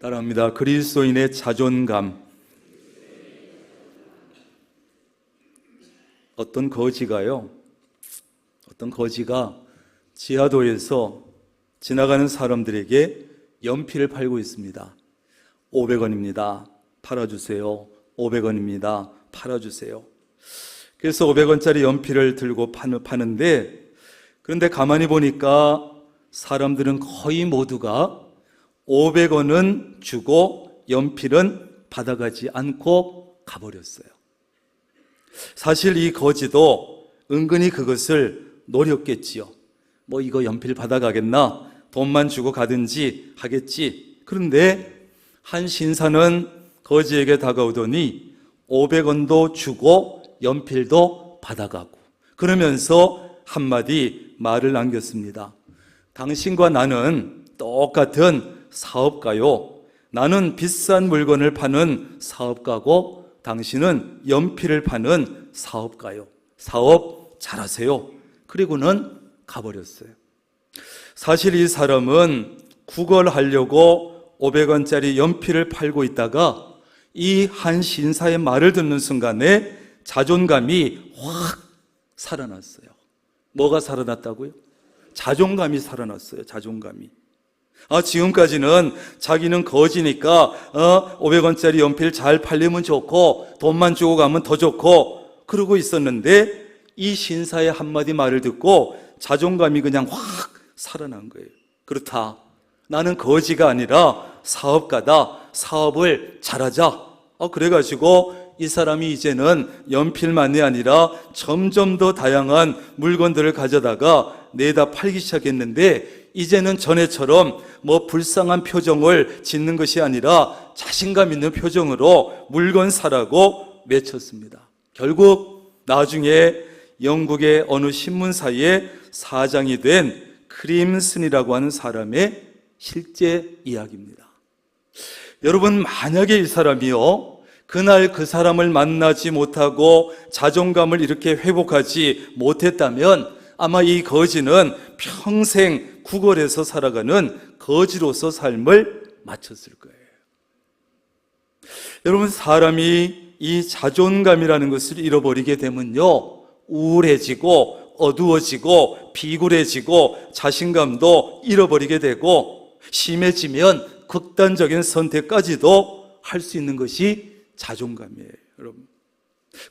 따라합니다. 그리스도인의 자존감. 어떤 거지가 지하도에서 지나가는 사람들에게 연필을 팔고 있습니다. 500원입니다. 팔아주세요. 500원입니다. 팔아주세요. 그래서 500원짜리 연필을 들고 파는데, 그런데 가만히 보니까 사람들은 거의 모두가 500원은 주고 연필은 받아가지 않고 가버렸어요. 사실 이 거지도 은근히 그것을 노렸겠지요. 뭐 이거 연필 받아가겠나? 돈만 주고 가든지 하겠지. 그런데 한 신사는 거지에게 다가오더니 500원도 주고 연필도 받아가고, 그러면서 한마디 말을 남겼습니다. 당신과 나는 똑같은 사업가요. 나는 비싼 물건을 파는 사업가고 당신은 연필을 파는 사업가요. 사업 잘하세요. 그리고는 가버렸어요. 사실 이 사람은 구걸하려고 500원짜리 연필을 팔고 있다가 이 한 신사의 말을 듣는 순간에 자존감이 확 살아났어요. 뭐가 살아났다고요? 자존감이 살아났어요. 자존감이. 지금까지는 자기는 거지니까 500원짜리 연필 잘 팔리면 좋고 돈만 주고 가면 더 좋고 그러고 있었는데, 이 신사의 한마디 말을 듣고 자존감이 그냥 확 살아난 거예요. 그렇다. 나는 거지가 아니라 사업가다. 사업을 잘하자. 그래가지고 이 사람이 이제는 연필만이 아니라 점점 더 다양한 물건들을 가져다가 내다 팔기 시작했는데, 이제는 전에처럼 뭐 불쌍한 표정을 짓는 것이 아니라 자신감 있는 표정으로 물건 사라고 외쳤습니다. 결국 나중에 영국의 어느 신문사의 사장이 된 크림슨이라고 하는 사람의 실제 이야기입니다. 여러분, 만약에 이 사람이요, 그날 그 사람을 만나지 못하고 자존감을 이렇게 회복하지 못했다면 아마 이 거지는 평생 구걸해서 살아가는 거지로서 삶을 마쳤을 거예요. 여러분, 사람이 이 자존감이라는 것을 잃어버리게 되면요, 우울해지고 어두워지고 비굴해지고 자신감도 잃어버리게 되고, 심해지면 극단적인 선택까지도 할 수 있는 것이 자존감이에요, 여러분.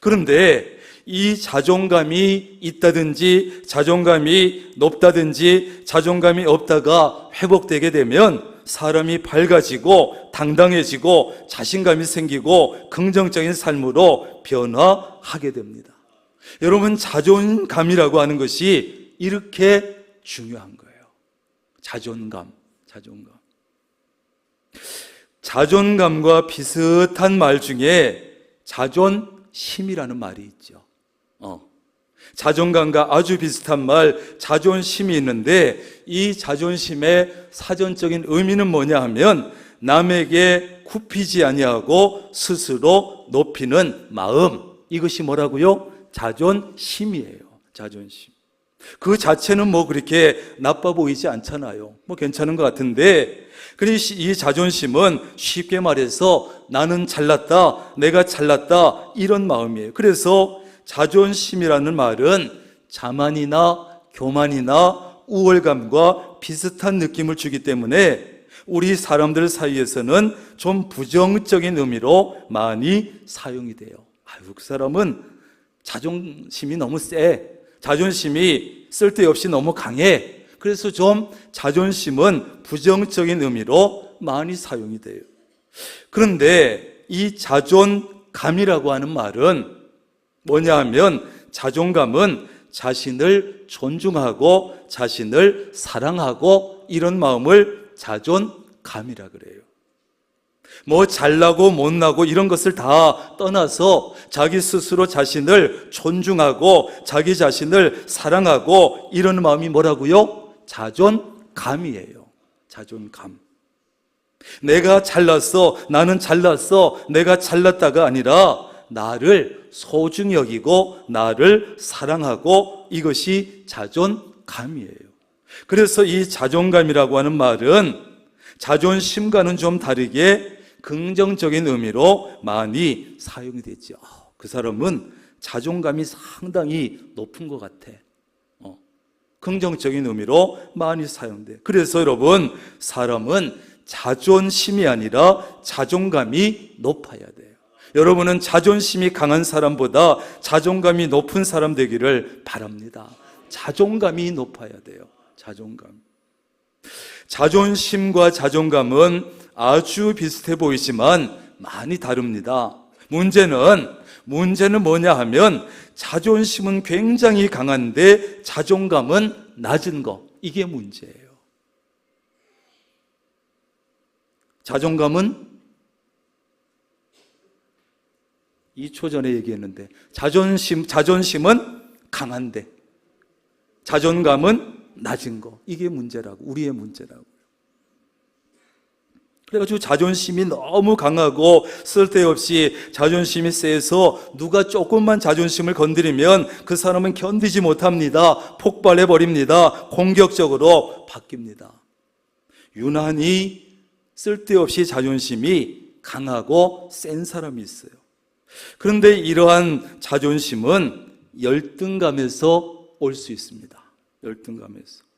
그런데 이 자존감이 있다든지 자존감이 높다든지 자존감이 없다가 회복되게 되면 사람이 밝아지고 당당해지고 자신감이 생기고 긍정적인 삶으로 변화하게 됩니다. 여러분, 자존감이라고 하는 것이 이렇게 중요한 거예요. 자존감과 비슷한 말 중에 자존심이라는 말이 있죠. 자존감과 아주 비슷한 말 자존심이 있는데, 이 자존심의 사전적인 의미는 뭐냐 하면 남에게 굽히지 아니하고 스스로 높이는 마음, 이것이 뭐라고요? 자존심이에요. 자존심. 그 자체는 뭐 그렇게 나빠 보이지 않잖아요. 뭐 괜찮은 것 같은데, 이 자존심은 쉽게 말해서 나는 잘났다, 내가 잘났다, 이런 마음이에요. 그래서 자존심이라는 말은 자만이나 교만이나 우월감과 비슷한 느낌을 주기 때문에 우리 사람들 사이에서는 좀 부정적인 의미로 많이 사용이 돼요. 그 사람은 자존심이 너무 세, 자존심이 쓸데없이 너무 강해. 그래서 좀 자존심은 부정적인 의미로 많이 사용이 돼요. 그런데 이 자존감이라고 하는 말은 뭐냐 하면, 자존감은 자신을 존중하고 자신을 사랑하고 이런 마음을 자존감이라 그래요. 뭐 잘나고 못나고 이런 것을 다 떠나서 자기 스스로 자신을 존중하고 자기 자신을 사랑하고 이런 마음이 뭐라고요? 자존감이에요. 자존감. 내가 잘났어, 나는 잘났어, 내가 잘났다가 아니라 나를 소중히 여기고 나를 사랑하고, 이것이 자존감이에요. 그래서 이 자존감이라고 하는 말은 자존심과는 좀 다르게 긍정적인 의미로 많이 사용이 되죠. 그 사람은 자존감이 상당히 높은 것 같아. 긍정적인 의미로 많이 사용돼. 그래서 여러분, 사람은 자존심이 아니라 자존감이 높아야 돼요. 여러분은 자존심이 강한 사람보다 자존감이 높은 사람 되기를 바랍니다. 자존감이 높아야 돼요. 자존감. 자존심과 자존감은 아주 비슷해 보이지만 많이 다릅니다. 문제는 뭐냐 하면 자존심은 굉장히 강한데 자존감은 낮은 거. 이게 문제예요. 자존감은 2초 전에 얘기했는데 자존심은 강한데 자존감은 낮은 거. 이게 문제라고. 우리의 문제라고. 그래가지고 자존심이 너무 강하고 쓸데없이 자존심이 세서 누가 조금만 자존심을 건드리면 그 사람은 견디지 못합니다. 폭발해버립니다. 공격적으로 바뀝니다. 유난히 쓸데없이 자존심이 강하고 센 사람이 있어요. 그런데 이러한 자존심은 열등감에서 올 수 있습니다. 열등감에서.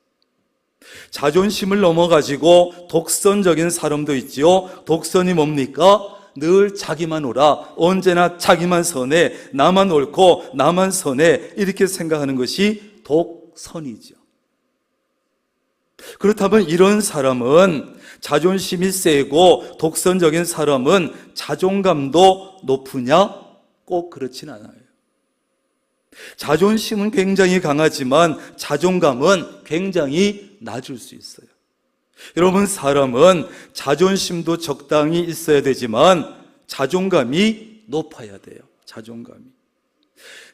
자존심을 넘어가지고 독선적인 사람도 있지요. 독선이 뭡니까? 늘 자기만 옳아, 언제나 자기만 선해, 나만 옳고 나만 선해, 이렇게 생각하는 것이 독선이죠. 그렇다면 이런 사람은, 자존심이 세고 독선적인 사람은 자존감도 높으냐? 꼭 그렇진 않아요. 자존심은 굉장히 강하지만 자존감은 굉장히 낮을 수 있어요. 여러분, 사람은 자존심도 적당히 있어야 되지만 자존감이 높아야 돼요.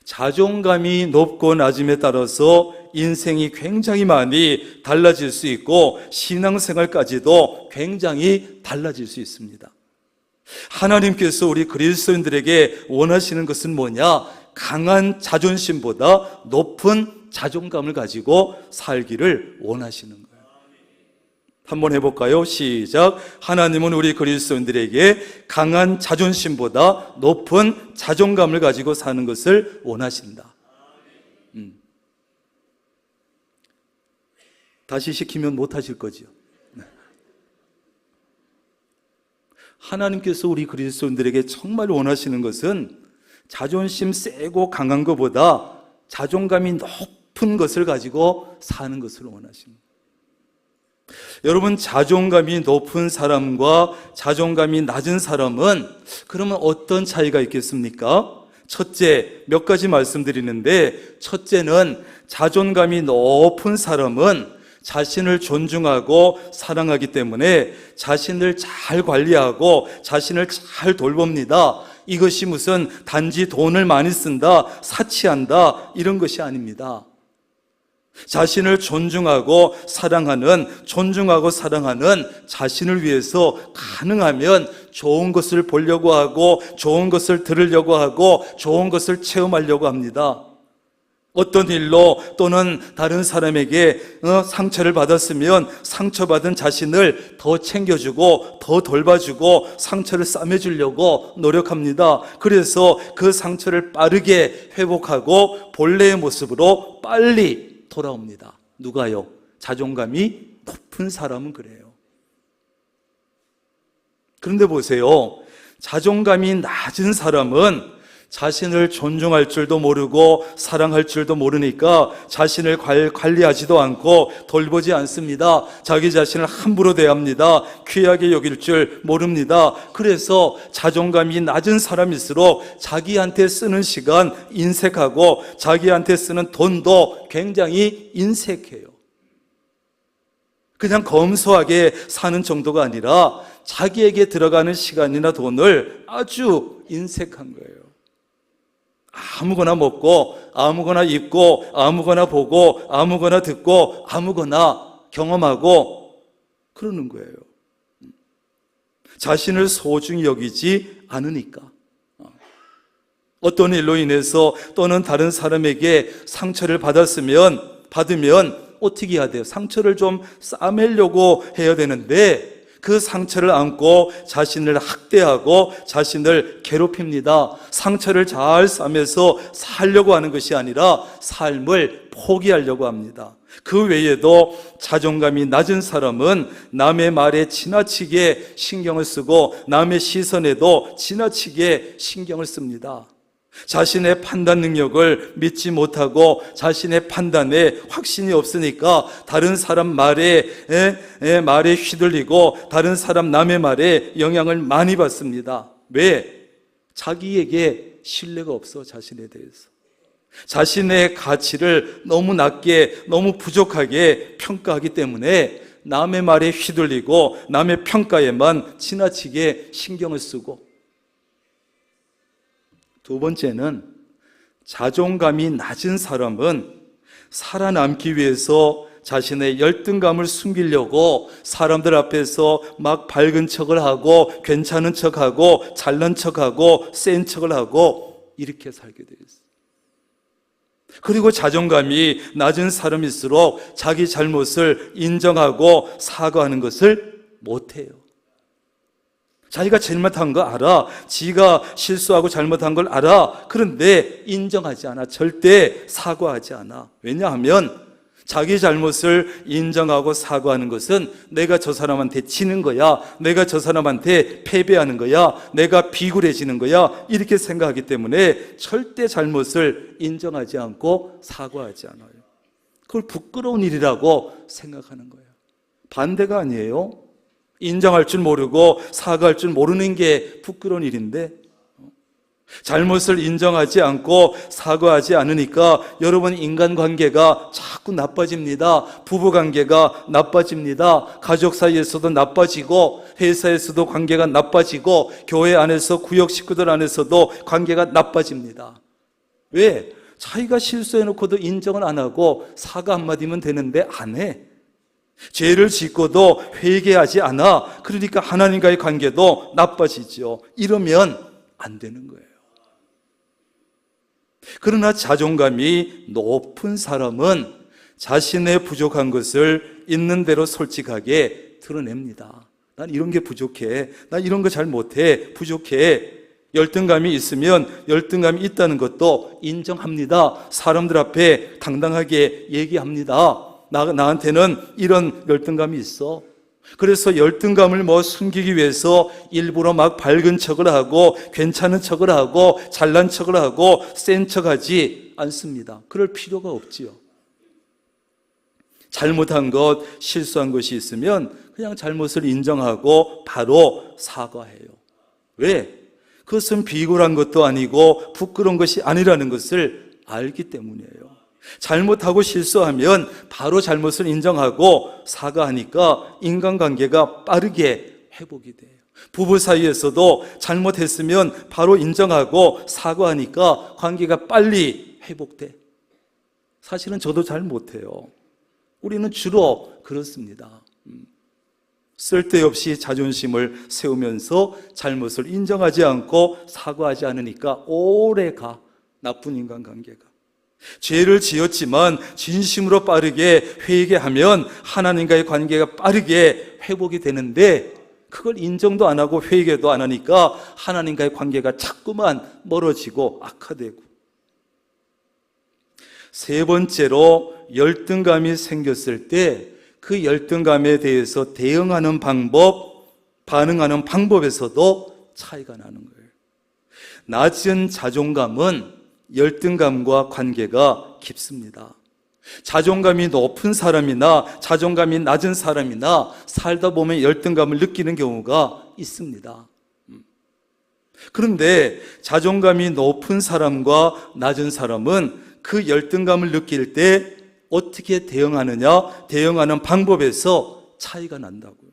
자존감이 높고 낮음에 따라서 인생이 굉장히 많이 달라질 수 있고 신앙생활까지도 굉장히 달라질 수 있습니다. 하나님께서 우리 그리스도인들에게 원하시는 것은 뭐냐? 강한 자존심보다 높은 자존감을 가지고 살기를 원하시는 거예요. 한번 해볼까요? 시작. 하나님은 우리 그리스도인들에게 강한 자존심보다 높은 자존감을 가지고 사는 것을 원하신다. 다시 시키면 못하실 거죠. 하나님께서 우리 그리스도인들에게 정말 원하시는 것은 자존심 세고 강한 것보다 자존감이 높은 것을 가지고 사는 것을 원하십니다. 여러분, 자존감이 높은 사람과 자존감이 낮은 사람은 그러면 어떤 차이가 있겠습니까? 첫째, 몇 가지 말씀드리는데, 첫째는 자존감이 높은 사람은 자신을 존중하고 사랑하기 때문에 자신을 잘 관리하고 자신을 잘 돌봅니다. 이것이 무슨 단지 돈을 많이 쓴다, 사치한다, 이런 것이 아닙니다. 자신을 존중하고 사랑하는 자신을 위해서 가능하면 좋은 것을 보려고 하고 좋은 것을 들으려고 하고 좋은 것을 체험하려고 합니다. 어떤 일로 또는 다른 사람에게 상처를 받았으면 상처받은 자신을 더 챙겨주고 더 돌봐주고 상처를 싸매주려고 노력합니다. 그래서 그 상처를 빠르게 회복하고 본래의 모습으로 빨리 돌아옵니다. 누가요? 자존감이 높은 사람은 그래요. 그런데 보세요. 자존감이 낮은 사람은 자신을 존중할 줄도 모르고 사랑할 줄도 모르니까 자신을 관리하지도 않고 돌보지 않습니다. 자기 자신을 함부로 대합니다. 귀하게 여길 줄 모릅니다. 그래서 자존감이 낮은 사람일수록 자기한테 쓰는 시간 인색하고 자기한테 쓰는 돈도 굉장히 인색해요. 그냥 검소하게 사는 정도가 아니라 자기에게 들어가는 시간이나 돈을 아주 인색한 거예요. 아무거나 먹고 아무거나 입고 아무거나 보고 아무거나 듣고 아무거나 경험하고 그러는 거예요. 자신을 소중히 여기지 않으니까. 어떤 일로 인해서 또는 다른 사람에게 상처를 받으면 어떻게 해야 돼요? 상처를 좀 싸매려고 해야 되는데 그 상처를 안고 자신을 학대하고 자신을 괴롭힙니다. 상처를 잘 싸매서 살려고 하는 것이 아니라 삶을 포기하려고 합니다. 그 외에도 자존감이 낮은 사람은 남의 말에 지나치게 신경을 쓰고 남의 시선에도 지나치게 신경을 씁니다. 자신의 판단 능력을 믿지 못하고 자신의 판단에 확신이 없으니까 다른 사람 말에 휘둘리고 다른 사람 남의 말에 영향을 많이 받습니다. 왜? 자기에게 신뢰가 없어. 자신에 대해서 자신의 가치를 너무 낮게, 너무 부족하게 평가하기 때문에 남의 말에 휘둘리고 남의 평가에만 지나치게 신경을 쓰고, 두 번째는 자존감이 낮은 사람은 살아남기 위해서 자신의 열등감을 숨기려고 사람들 앞에서 막 밝은 척을 하고 괜찮은 척하고 잘난 척하고 센 척을 하고 이렇게 살게 되어 있어요. 그리고 자존감이 낮은 사람일수록 자기 잘못을 인정하고 사과하는 것을 못해요. 자기가 잘못한 거 알아. 지가 실수하고 잘못한 걸 알아. 그런데 인정하지 않아. 절대 사과하지 않아. 왜냐하면 자기 잘못을 인정하고 사과하는 것은 내가 저 사람한테 지는 거야, 내가 저 사람한테 패배하는 거야, 내가 비굴해지는 거야, 이렇게 생각하기 때문에 절대 잘못을 인정하지 않고 사과하지 않아요. 그걸 부끄러운 일이라고 생각하는 거예요. 반대가 아니에요. 인정할 줄 모르고 사과할 줄 모르는 게 부끄러운 일인데, 잘못을 인정하지 않고 사과하지 않으니까 여러분 인간관계가 자꾸 나빠집니다. 부부관계가 나빠집니다. 가족 사이에서도 나빠지고 회사에서도 관계가 나빠지고 교회 안에서 구역 식구들 안에서도 관계가 나빠집니다. 왜? 자기가 실수해놓고도 인정을 안 하고 사과 한마디면 되는데 안 해. 죄를 짓고도 회개하지 않아. 그러니까 하나님과의 관계도 나빠지죠. 이러면 안 되는 거예요. 그러나 자존감이 높은 사람은 자신의 부족한 것을 있는 대로 솔직하게 드러냅니다. 난 이런 게 부족해. 난 이런 거 잘 못해. 부족해. 열등감이 있으면 열등감이 있다는 것도 인정합니다. 사람들 앞에 당당하게 얘기합니다. 나한테는 이런 열등감이 있어. 그래서 열등감을 숨기기 위해서 일부러 막 밝은 척을 하고 괜찮은 척을 하고 잘난 척을 하고 센 척하지 않습니다. 그럴 필요가 없지요. 잘못한 것, 실수한 것이 있으면 그냥 잘못을 인정하고 바로 사과해요. 왜? 그것은 비굴한 것도 아니고 부끄러운 것이 아니라는 것을 알기 때문이에요. 잘못하고 실수하면 바로 잘못을 인정하고 사과하니까 인간관계가 빠르게 회복이 돼요. 부부 사이에서도 잘못했으면 바로 인정하고 사과하니까 관계가 빨리 회복돼. 사실은 저도 잘 못해요. 우리는 주로 그렇습니다. 쓸데없이 자존심을 세우면서 잘못을 인정하지 않고 사과하지 않으니까 오래 가. 나쁜 인간관계가. 죄를 지었지만 진심으로 빠르게 회개하면 하나님과의 관계가 빠르게 회복이 되는데 그걸 인정도 안 하고 회개도 안 하니까 하나님과의 관계가 자꾸만 멀어지고 악화되고. 세 번째로 열등감이 생겼을 때 그 열등감에 대해서 대응하는 방법, 반응하는 방법에서도 차이가 나는 거예요. 낮은 자존감은 열등감과 관계가 깊습니다. 자존감이 높은 사람이나 자존감이 낮은 사람이나 살다 보면 열등감을 느끼는 경우가 있습니다. 그런데 자존감이 높은 사람과 낮은 사람은 그 열등감을 느낄 때 어떻게 대응하느냐, 대응하는 방법에서 차이가 난다고요.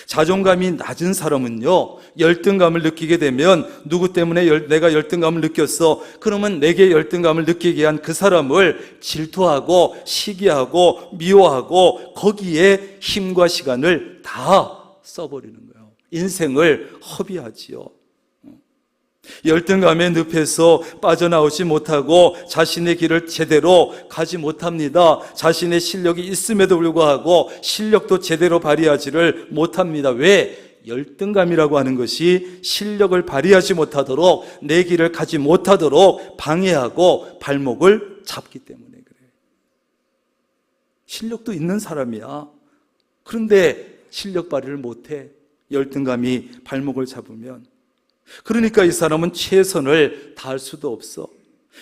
자존감이 낮은 사람은요, 열등감을 느끼게 되면 누구 때문에 내가 열등감을 느꼈어? 그러면 내게 열등감을 느끼게 한 그 사람을 질투하고 시기하고 미워하고 거기에 힘과 시간을 다 써버리는 거예요. 인생을 허비하지요. 열등감의 늪에서 빠져나오지 못하고 자신의 길을 제대로 가지 못합니다. 자신의 실력이 있음에도 불구하고 실력도 제대로 발휘하지를 못합니다. 왜? 열등감이라고 하는 것이 실력을 발휘하지 못하도록, 내 길을 가지 못하도록 방해하고 발목을 잡기 때문에 그래요. 실력도 있는 사람이야. 그런데 실력 발휘를 못해. 열등감이 발목을 잡으면. 그러니까 이 사람은 최선을 다할 수도 없어.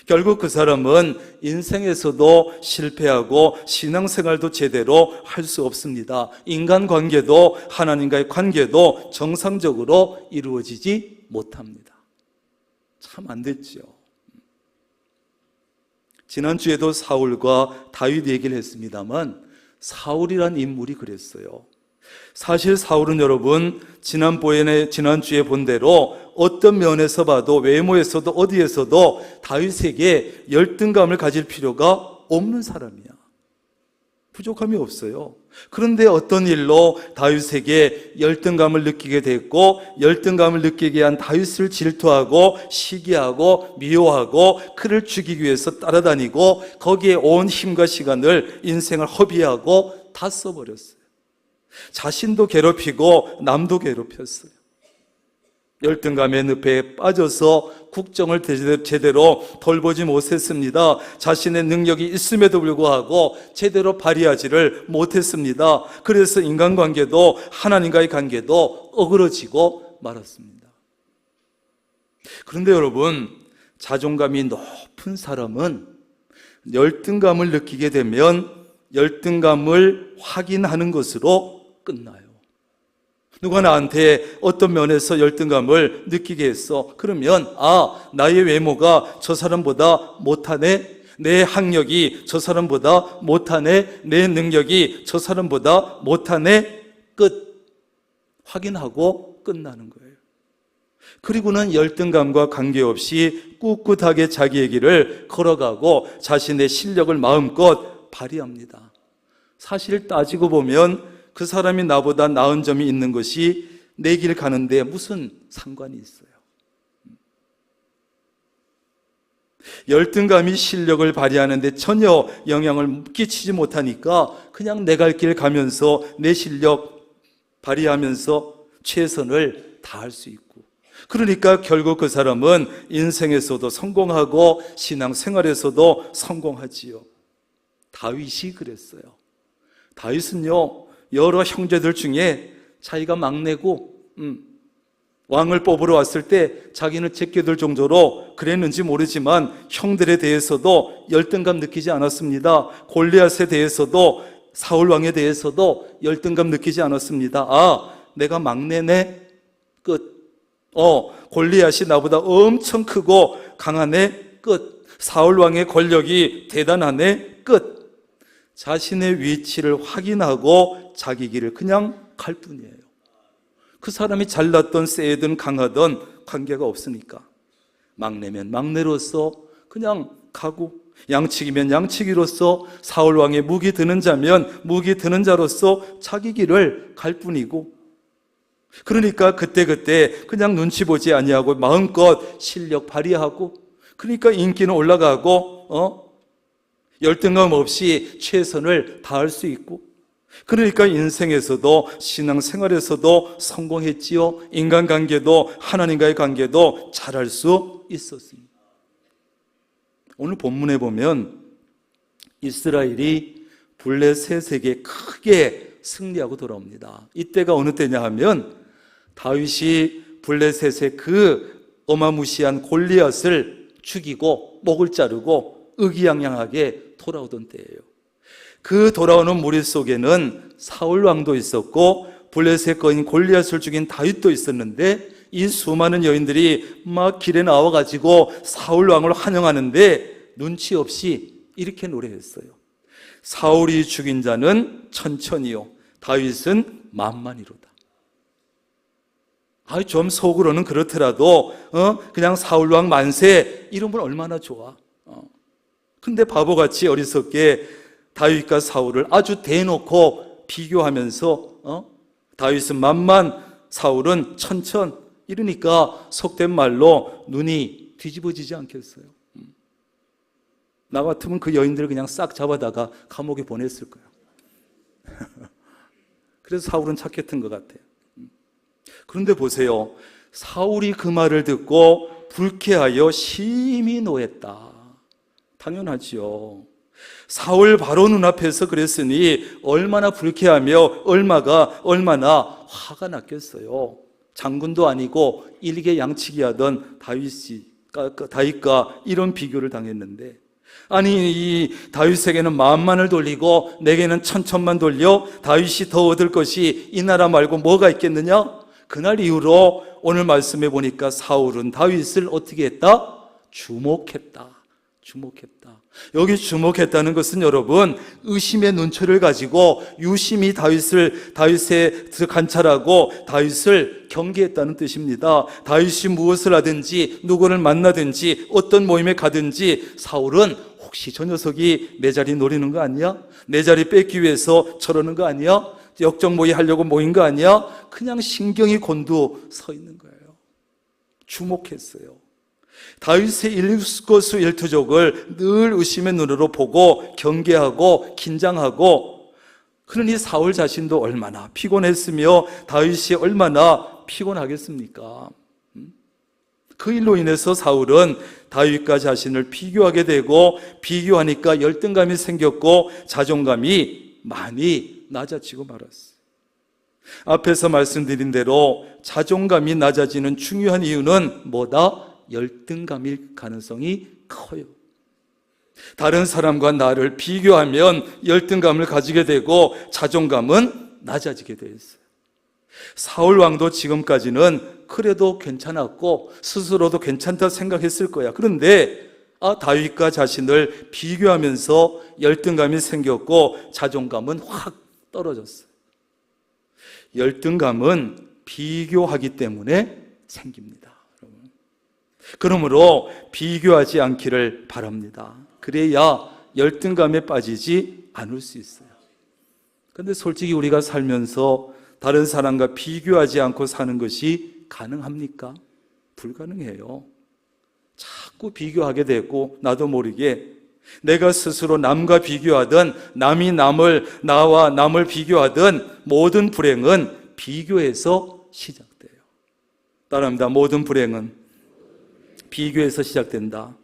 결국 그 사람은 인생에서도 실패하고 신앙생활도 제대로 할 수 없습니다. 인간관계도, 하나님과의 관계도 정상적으로 이루어지지 못합니다. 참 안 됐죠. 지난주에도 사울과 다윗 얘기를 했습니다만, 사울이란 인물이 그랬어요. 사실 사울은 여러분, 지난주에 본 대로 어떤 면에서 봐도, 외모에서도 어디에서도 다윗에게 열등감을 가질 필요가 없는 사람이야. 부족함이 없어요. 그런데 어떤 일로 다윗에게 열등감을 느끼게 됐고, 열등감을 느끼게 한 다윗을 질투하고 시기하고 미워하고 그를 죽이기 위해서 따라다니고 거기에 온 힘과 시간을, 인생을 허비하고 다 써버렸어요. 자신도 괴롭히고 남도 괴롭혔어요. 열등감의 늪에 빠져서 국정을 제대로 돌보지 못했습니다. 자신의 능력이 있음에도 불구하고 제대로 발휘하지를 못했습니다. 그래서 인간관계도, 하나님과의 관계도 어그러지고 말았습니다. 그런데 여러분, 자존감이 높은 사람은 열등감을 느끼게 되면 열등감을 확인하는 것으로 끝나요. 누가 나한테 어떤 면에서 열등감을 느끼게 했어. 그러면 나의 외모가 저 사람보다 못하네, 내 학력이 저 사람보다 못하네, 내 능력이 저 사람보다 못하네. 끝. 확인하고 끝나는 거예요. 그리고는 열등감과 관계없이 꿋꿋하게 자기의 길을 걸어가고 자신의 실력을 마음껏 발휘합니다. 사실 따지고 보면 그 사람이 나보다 나은 점이 있는 것이 내 길 가는데 무슨 상관이 있어요? 열등감이 실력을 발휘하는데 전혀 영향을 끼치지 못하니까 그냥 내 갈 길 가면서 내 실력 발휘하면서 최선을 다할 수 있고, 그러니까 결국 그 사람은 인생에서도 성공하고 신앙생활에서도 성공하지요. 다윗이 그랬어요. 다윗은요, 여러 형제들 중에 자기가 막내고 왕을 뽑으러 왔을 때 자기는 제껴들 정도로 그랬는지 모르지만 형들에 대해서도 열등감 느끼지 않았습니다. 골리앗에 대해서도, 사울 왕에 대해서도 열등감 느끼지 않았습니다. 내가 막내네? 끝. 골리앗이 나보다 엄청 크고 강하네? 끝. 사울 왕의 권력이 대단하네? 끝. 자신의 위치를 확인하고 자기 길을 그냥 갈 뿐이에요. 그 사람이 잘났던 세든 강하던 관계가 없으니까. 막내면 막내로서 그냥 가고, 양치기면 양치기로서, 사울 왕의 무기 드는 자면 무기 드는 자로서 자기 길을 갈 뿐이고, 그러니까 그때그때 그냥 눈치 보지 아니하고 마음껏 실력 발휘하고, 그러니까 인기는 올라가고 열등감 없이 최선을 다할 수 있고, 그러니까 인생에서도 신앙생활에서도 성공했지요. 인간관계도 하나님과의 관계도 잘할 수 있었습니다. 오늘 본문에 보면 이스라엘이 블레셋에게 크게 승리하고 돌아옵니다. 이때가 어느 때냐 하면 다윗이 블레셋의 그 어마무시한 골리앗을 죽이고 목을 자르고 의기양양하게 돌아오던 때예요. 그 돌아오는 무리 속에는 사울 왕도 있었고 블레셋 거인 골리앗을 죽인 다윗도 있었는데, 이 수많은 여인들이 막 길에 나와가지고 사울 왕을 환영하는데 눈치 없이 이렇게 노래했어요. 사울이 죽인 자는 천천히요, 다윗은 만만이로다. 좀 속으로는 그렇더라도 그냥 사울 왕 만세 이러면 얼마나 좋아. 근데 바보같이 어리석게 다윗과 사울을 아주 대놓고 비교하면서 다윗은 만만, 사울은 천천 이러니까 속된 말로 눈이 뒤집어지지 않겠어요? 나 같으면 그 여인들을 그냥 싹 잡아다가 감옥에 보냈을 거예요. 그래서 사울은 착했던 것 같아요. 그런데 보세요. 사울이 그 말을 듣고 불쾌하여 심히 노했다. 당연하지요. 사울 바로 눈앞에서 그랬으니 얼마나 불쾌하며 얼마나 화가 났겠어요. 장군도 아니고 일개 양치기 하던 다윗과 이런 비교를 당했는데, 아니 이 다윗에게는 만만을 돌리고 내게는 천천만 돌려 다윗이 더 얻을 것이 이 나라 말고 뭐가 있겠느냐? 그날 이후로 오늘 말씀해 보니까 사울은 다윗을 어떻게 했다? 주목했다. 여기 주목했다는 것은 여러분, 의심의 눈초리를 가지고 유심히 다윗에 관찰하고 다윗을 경계했다는 뜻입니다. 다윗이 무엇을 하든지 누구를 만나든지 어떤 모임에 가든지 사울은 혹시 저 녀석이 내 자리 노리는 거 아니야? 내 자리 뺏기 위해서 저러는 거 아니야? 역적모의 하려고 모인 거 아니야? 그냥 신경이 곤두 서 있는 거예요. 주목했어요. 다윗의 일거수 일투족을 늘 의심의 눈으로 보고 경계하고 긴장하고, 그러니 사울 자신도 얼마나 피곤했으며 다윗이 얼마나 피곤하겠습니까? 그 일로 인해서 사울은 다윗과 자신을 비교하게 되고, 비교하니까 열등감이 생겼고 자존감이 많이 낮아지고 말았어요. 앞에서 말씀드린 대로 자존감이 낮아지는 중요한 이유는 뭐다? 열등감일 가능성이 커요. 다른 사람과 나를 비교하면 열등감을 가지게 되고 자존감은 낮아지게 되어 있어요. 사울 왕도 지금까지는 그래도 괜찮았고 스스로도 괜찮다 생각했을 거야. 그런데 다윗과 자신을 비교하면서 열등감이 생겼고 자존감은 확 떨어졌어요. 열등감은 비교하기 때문에 생깁니다. 그러므로 비교하지 않기를 바랍니다. 그래야 열등감에 빠지지 않을 수 있어요. 그런데 솔직히 우리가 살면서 다른 사람과 비교하지 않고 사는 것이 가능합니까? 불가능해요. 자꾸 비교하게 되고 나도 모르게 내가 스스로 남과 비교하든 남이 나와 남을 비교하든 모든 불행은 비교에서 시작돼요. 따라합니다. 모든 불행은 비교에서 시작된다.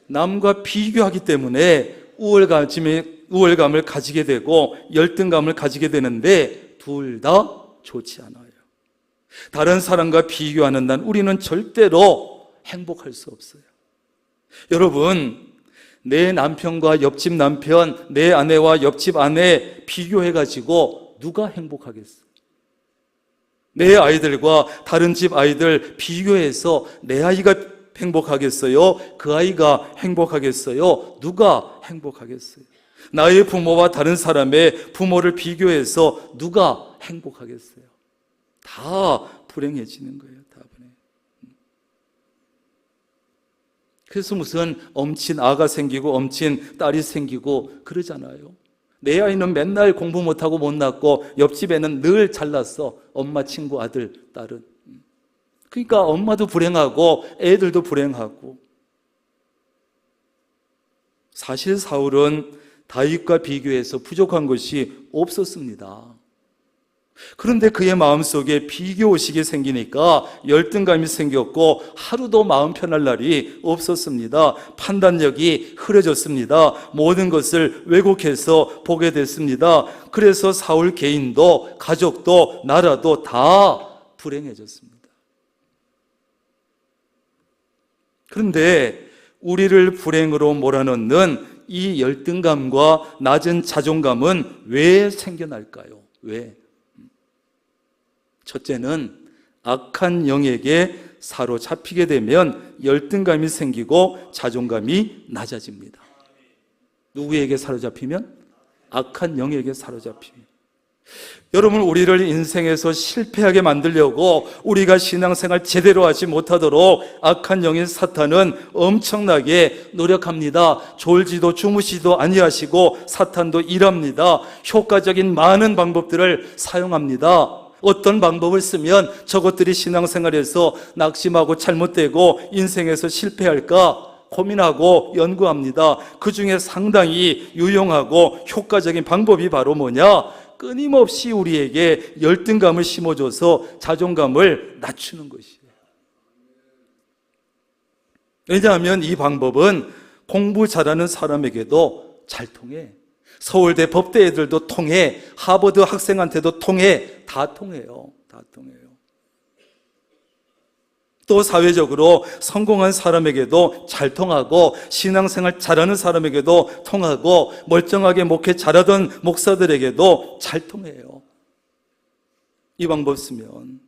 남과 비교하기 때문에 우월감을 가지게 되고 열등감을 가지게 되는데 둘 다 좋지 않아요. 다른 사람과 비교하는 난 우리는 절대로 행복할 수 없어요. 여러분, 내 남편과 옆집 남편, 내 아내와 옆집 아내 비교해가지고 누가 행복하겠어요? 내 아이들과 다른 집 아이들 비교해서 내 아이가 행복하겠어요? 그 아이가 행복하겠어요? 누가 행복하겠어요? 나의 부모와 다른 사람의 부모를 비교해서 누가 행복하겠어요? 다 불행해지는 거예요. 다 불행. 그래서 무슨 엄친 아가 생기고 엄친 딸이 생기고 그러잖아요. 내 아이는 맨날 공부 못하고 못 낳고 옆집에는 늘 잘났어. 엄마 친구 아들, 딸은. 그러니까 엄마도 불행하고 애들도 불행하고. 사실 사울은 다윗과 비교해서 부족한 것이 없었습니다. 그런데 그의 마음속에 비교의식이 생기니까 열등감이 생겼고 하루도 마음 편할 날이 없었습니다. 판단력이 흐려졌습니다. 모든 것을 왜곡해서 보게 됐습니다. 그래서 사울 개인도 가족도 나라도 다 불행해졌습니다. 그런데 우리를 불행으로 몰아넣는 이 열등감과 낮은 자존감은 왜 생겨날까요? 왜? 첫째는 악한 영에게 사로잡히게 되면 열등감이 생기고 자존감이 낮아집니다. 누구에게 사로잡히면? 악한 영에게 사로잡히면. 여러분, 우리를 인생에서 실패하게 만들려고 우리가 신앙생활 제대로 하지 못하도록 악한 영인 사탄은 엄청나게 노력합니다. 졸지도 주무시도 아니하시고 사탄도 일합니다. 효과적인 많은 방법들을 사용합니다. 어떤 방법을 쓰면 저것들이 신앙생활에서 낙심하고 잘못되고 인생에서 실패할까 고민하고 연구합니다. 그 중에 상당히 유용하고 효과적인 방법이 바로 뭐냐? 끊임없이 우리에게 열등감을 심어줘서 자존감을 낮추는 것이에요. 왜냐하면 이 방법은 공부 잘하는 사람에게도 잘 통해. 서울대 법대 애들도 통해. 하버드 학생한테도 통해. 다 통해요. 다 통해요. 또 사회적으로 성공한 사람에게도 잘 통하고, 신앙생활 잘하는 사람에게도 통하고, 멀쩡하게 목회 잘하던 목사들에게도 잘 통해요. 이 방법 쓰면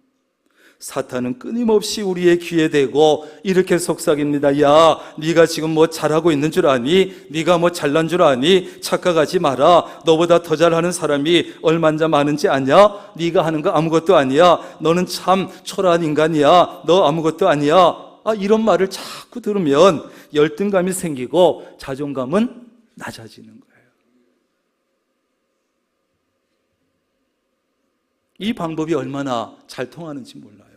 사탄은 끊임없이 우리의 귀에 대고 이렇게 속삭입니다. 야, 네가 지금 뭐 잘하고 있는 줄 아니? 네가 뭐 잘난 줄 아니? 착각하지 마라. 너보다 더 잘하는 사람이 얼마나 많은지 아냐? 네가 하는 거 아무것도 아니야. 너는 참 초라한 인간이야. 너 아무것도 아니야. 이런 말을 자꾸 들으면 열등감이 생기고 자존감은 낮아지는 거예요. 이 방법이 얼마나 잘 통하는지 몰라요.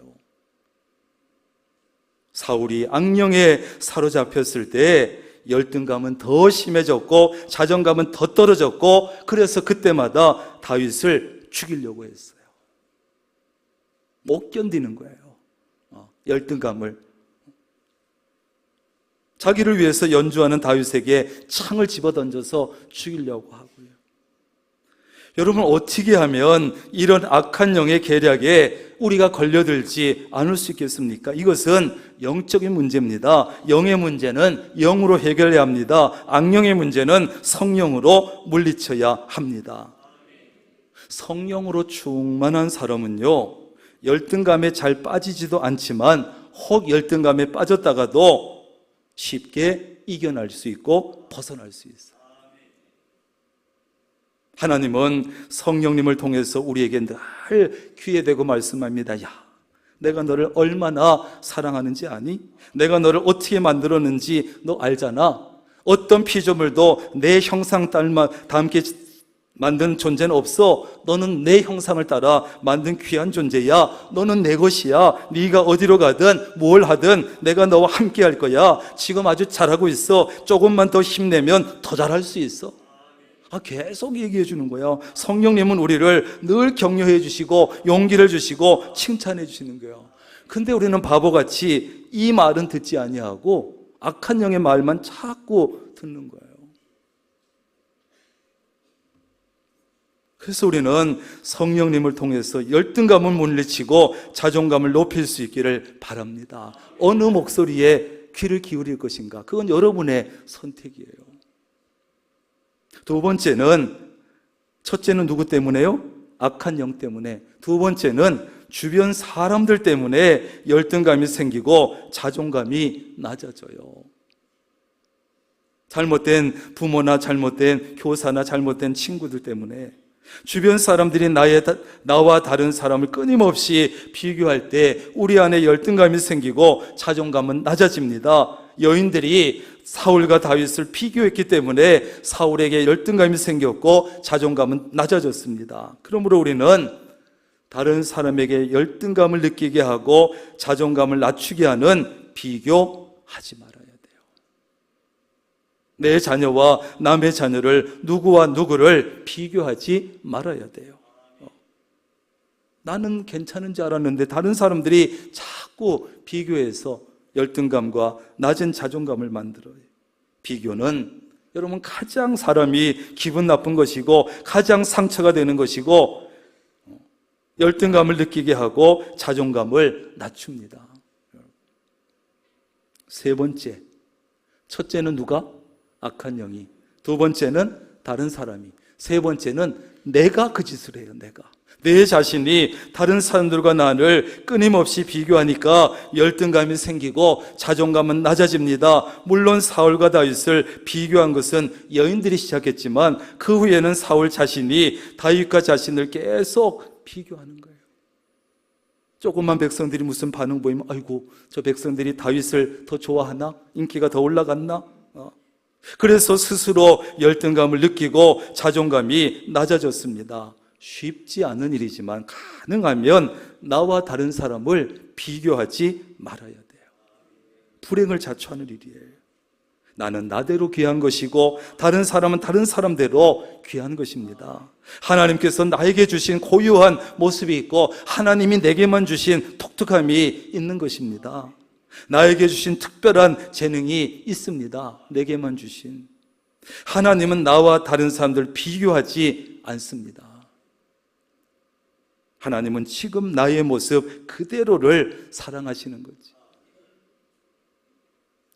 사울이 악령에 사로잡혔을 때 열등감은 더 심해졌고 자존감은 더 떨어졌고, 그래서 그때마다 다윗을 죽이려고 했어요. 못 견디는 거예요. 열등감을. 자기를 위해서 연주하는 다윗에게 창을 집어던져서 죽이려고 하고요. 여러분, 어떻게 하면 이런 악한 영의 계략에 우리가 걸려들지 않을 수 있겠습니까? 이것은 영적인 문제입니다. 영의 문제는 영으로 해결해야 합니다. 악령의 문제는 성령으로 물리쳐야 합니다. 성령으로 충만한 사람은요, 열등감에 잘 빠지지도 않지만 혹 열등감에 빠졌다가도 쉽게 이겨낼 수 있고 벗어날 수 있어요. 하나님은 성령님을 통해서 우리에게 늘 귀에 대고 말씀합니다. 야, 내가 너를 얼마나 사랑하는지 아니? 내가 너를 어떻게 만들었는지 너 알잖아. 어떤 피조물도 내 형상 닮게 만든 존재는 없어. 너는 내 형상을 따라 만든 귀한 존재야. 너는 내 것이야. 네가 어디로 가든 뭘 하든 내가 너와 함께 할 거야. 지금 아주 잘하고 있어. 조금만 더 힘내면 더 잘할 수 있어. 계속 얘기해 주는 거예요. 성령님은 우리를 늘 격려해 주시고 용기를 주시고 칭찬해 주시는 거예요. 근데 우리는 바보같이 이 말은 듣지 아니하고 악한 영의 말만 자꾸 듣는 거예요. 그래서 우리는 성령님을 통해서 열등감을 물리치고 자존감을 높일 수 있기를 바랍니다. 어느 목소리에 귀를 기울일 것인가? 그건 여러분의 선택이에요. 두 번째는, 첫째는 누구 때문에요? 악한 영 때문에. 두 번째는 주변 사람들 때문에 열등감이 생기고 자존감이 낮아져요. 잘못된 부모나 잘못된 교사나 잘못된 친구들 때문에. 주변 사람들이 나와 다른 사람을 끊임없이 비교할 때 우리 안에 열등감이 생기고 자존감은 낮아집니다. 여인들이 사울과 다윗을 비교했기 때문에 사울에게 열등감이 생겼고 자존감은 낮아졌습니다. 그러므로 우리는 다른 사람에게 열등감을 느끼게 하고 자존감을 낮추게 하는 비교하지 말아야 돼요. 내 자녀와 남의 자녀를, 누구와 누구를 비교하지 말아야 돼요. 나는 괜찮은 줄 알았는데 다른 사람들이 자꾸 비교해서 열등감과 낮은 자존감을 만들어요. 비교는 여러분 가장 사람이 기분 나쁜 것이고 가장 상처가 되는 것이고 열등감을 느끼게 하고 자존감을 낮춥니다. 세 번째, 첫째는 누가? 악한 영이. 두 번째는 다른 사람이. 세 번째는 내가 그 짓을 해요. 내 자신이 다른 사람들과 나를 끊임없이 비교하니까 열등감이 생기고 자존감은 낮아집니다. 물론 사울과 다윗을 비교한 것은 여인들이 시작했지만 그 후에는 사울 자신이 다윗과 자신을 계속 비교하는 거예요. 조그만 백성들이 무슨 반응 보이면 아이고 저 백성들이 다윗을 더 좋아하나? 인기가 더 올라갔나? 그래서 스스로 열등감을 느끼고 자존감이 낮아졌습니다. 쉽지 않은 일이지만 가능하면 나와 다른 사람을 비교하지 말아야 돼요. 불행을 자초하는 일이에요. 나는 나대로 귀한 것이고 다른 사람은 다른 사람대로 귀한 것입니다. 하나님께서 나에게 주신 고유한 모습이 있고 하나님이 내게만 주신 독특함이 있는 것입니다. 나에게 주신 특별한 재능이 있습니다. 내게만 주신. 하나님은 나와 다른 사람들 비교하지 않습니다. 하나님은 지금 나의 모습 그대로를 사랑하시는 거지.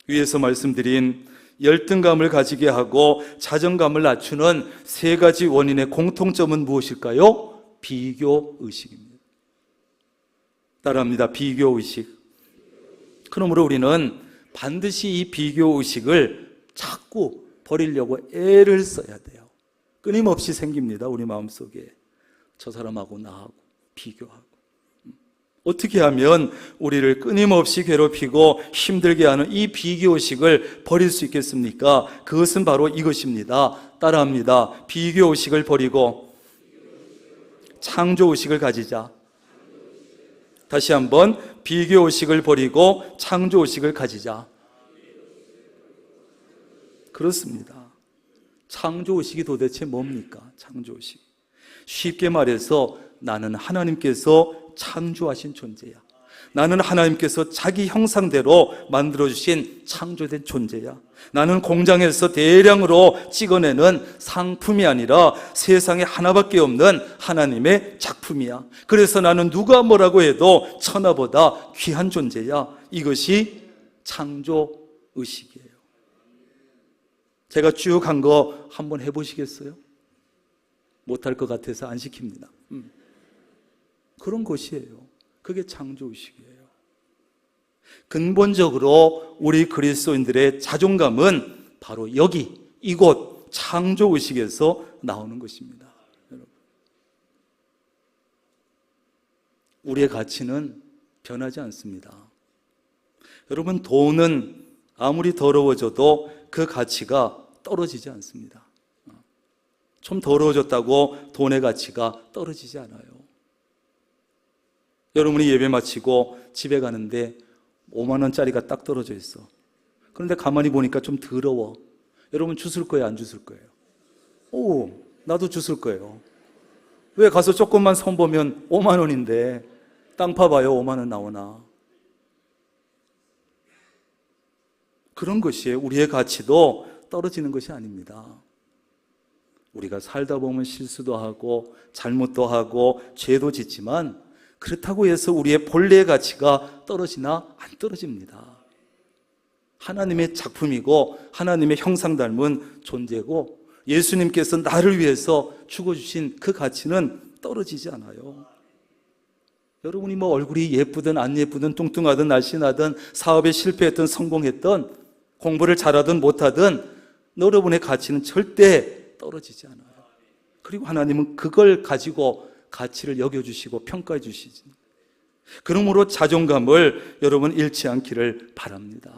위에서 말씀드린 열등감을 가지게 하고 자존감을 낮추는 세 가지 원인의 공통점은 무엇일까요? 비교의식입니다. 따라합니다. 비교의식. 그러므로 우리는 반드시 이 비교의식을 자꾸 버리려고 애를 써야 돼요. 끊임없이 생깁니다. 우리 마음속에. 저 사람하고 나하고 비교하고. 어떻게 하면 우리를 끊임없이 괴롭히고 힘들게 하는 이 비교의식을 버릴 수 있겠습니까? 그것은 바로 이것입니다. 따라합니다. 비교의식을 버리고 창조의식을 가지자. 다시 한번 비교의식을 버리고 창조의식을 가지자. 그렇습니다. 창조의식이 도대체 뭡니까? 창조의식. 쉽게 말해서 나는 하나님께서 창조하신 존재야. 나는 하나님께서 자기 형상대로 만들어주신 창조된 존재야. 나는 공장에서 대량으로 찍어내는 상품이 아니라 세상에 하나밖에 없는 하나님의 작품이야. 그래서 나는 누가 뭐라고 해도 천하보다 귀한 존재야. 이것이 창조의식이에요. 제가 쭉 한 거 한번 해보시겠어요? 못할 것 같아서 안 시킵니다. 그런 것이에요. 그게 창조의식이에요. 근본적으로 우리 그리스도인들의 자존감은 바로 여기, 이곳 창조의식에서 나오는 것입니다. 우리의 가치는 변하지 않습니다. 여러분, 돈은 아무리 더러워져도 그 가치가 떨어지지 않습니다. 좀 더러워졌다고 돈의 가치가 떨어지지 않아요. 여러분이 예배 마치고 집에 가는데 5만 원짜리가 딱 떨어져 있어. 그런데 가만히 보니까 좀 더러워. 여러분 주술 거예요? 안 주술 거예요? 오, 나도 주술 거예요. 왜 가서 조금만 손보면 5만 원인데 땅 파봐요 5만 원 나오나. 그런 것이에요. 우리의 가치도 떨어지는 것이 아닙니다. 우리가 살다 보면 실수도 하고 잘못도 하고 죄도 짓지만 그렇다고 해서 우리의 본래의 가치가 떨어지나? 안 떨어집니다. 하나님의 작품이고 하나님의 형상 닮은 존재고 예수님께서 나를 위해서 죽어주신 그 가치는 떨어지지 않아요. 여러분이 뭐 얼굴이 예쁘든 안 예쁘든 뚱뚱하든 날씬하든 사업에 실패했든 성공했든 공부를 잘하든 못하든 여러분의 가치는 절대 떨어지지 않아요. 그리고 하나님은 그걸 가지고 가치를 여겨주시고 평가해 주시지. 그러므로 자존감을 여러분 잃지 않기를 바랍니다.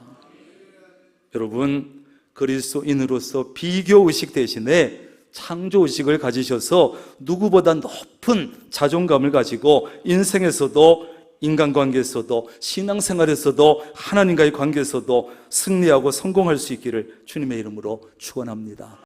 여러분, 그리스도인으로서 비교의식 대신에 창조의식을 가지셔서 누구보다 높은 자존감을 가지고 인생에서도 인간관계에서도 신앙생활에서도 하나님과의 관계에서도 승리하고 성공할 수 있기를 주님의 이름으로 축원합니다.